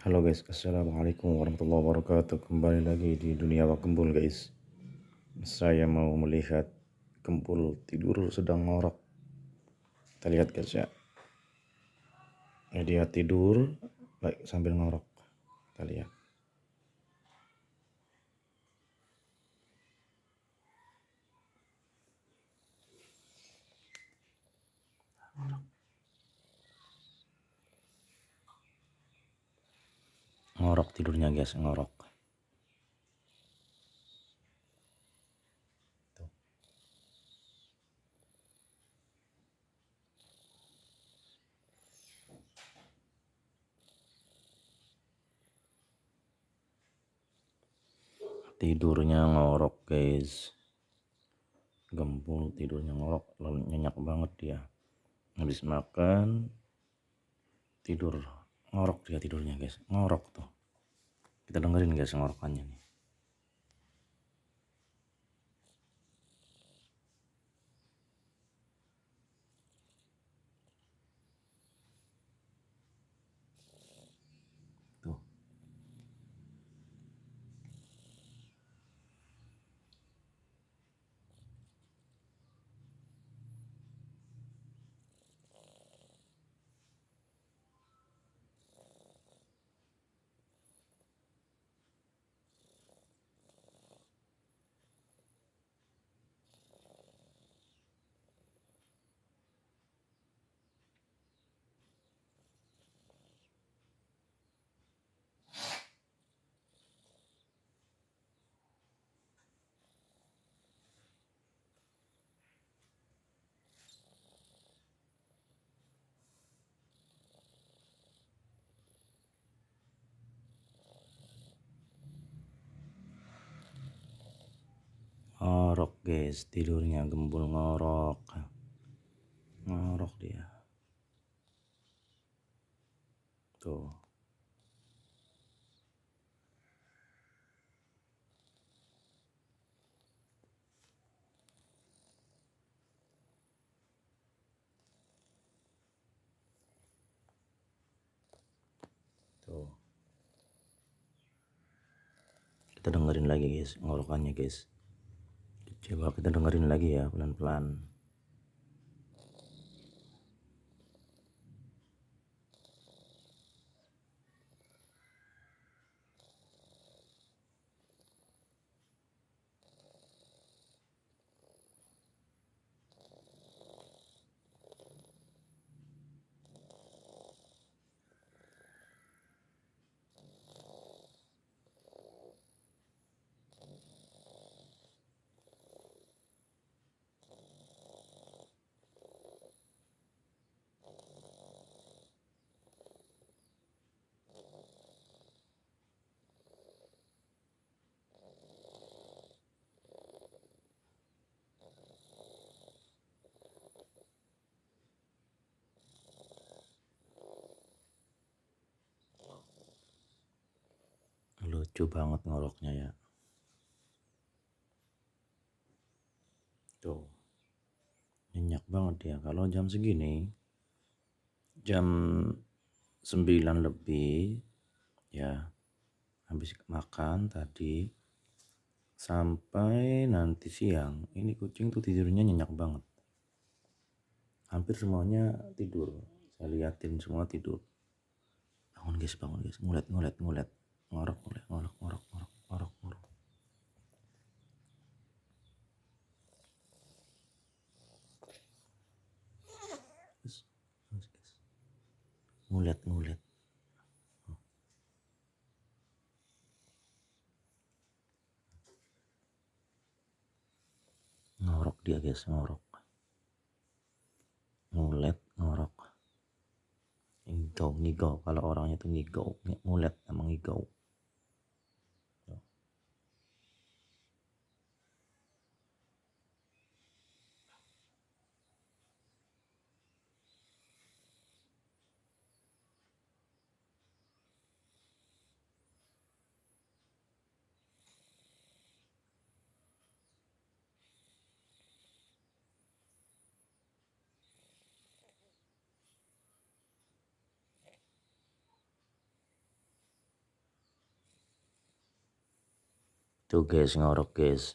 Halo guys, assalamualaikum warahmatullahi wabarakatuh. Kembali lagi di dunia Wakembul guys. Saya mau melihat Kempul tidur sedang ngorok. Kita lihat guys ya. Dia tidur sambil ngorok. Kita lihat. Ngorok tidurnya guys, ngorok. Tuh. Tidurnya ngorok guys. Gempul tidurnya ngorok, lalu nyenyak banget dia. Habis makan tidur, ngorok dia tidurnya guys, ngorok tuh. Kita dengerin guys ngorokannya nih. Tuh. Ngorok guys, tidurnya Gembul ngorok. Ngorok dia. Tuh. Tuh. Kita dengerin lagi guys, ngorokannya guys. Coba kita dengerin lagi ya, pelan-pelan. Lucu banget ngoroknya ya. Tuh. Nyenyak banget ya. Kalau jam segini, jam 9 lebih ya, habis makan tadi sampai nanti siang, ini kucing tuh tidurnya nyenyak banget. Hampir semuanya tidur. Saya liatin semua tidur. Bangun guys, ngulet, ngorok, ngorok, ngorok, ngorok, ngorok, ngorok. Ngulet, ngulet. Ngorok dia guys, ngorok. Ngulet, ngorok. Ngigau, ngigau. Kalau orangnya tuh ngigau, ngulet sama ngigau. Tuh guys, ngorok guys.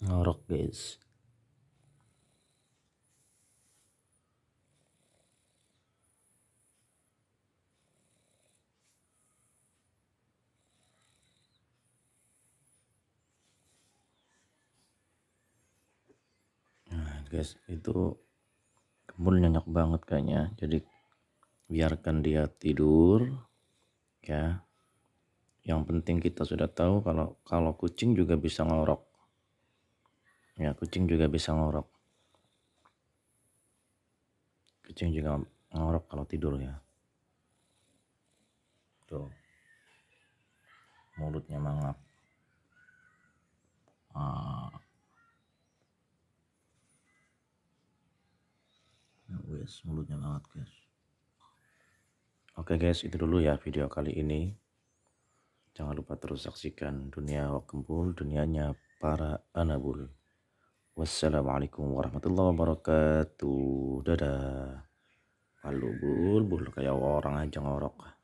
Ngorok guys. Nah guys, itu kebun nyenyak banget kayaknya. Jadi biarkan dia tidur ya. Yang penting kita sudah tahu kalau kucing juga bisa ngorok. Ya, kucing juga bisa ngorok. Kucing juga ngorok kalau tidur ya. Tuh. Mulutnya mangap. Ah, wes mulutnya banget guys. Oke guys, itu dulu ya video kali ini. Jangan lupa terus saksikan Dunia Wakempul, dunianya para anabul. Wassalamualaikum warahmatullahi wabarakatuh. Dadah. Malu bul kayak orang aja ngorok.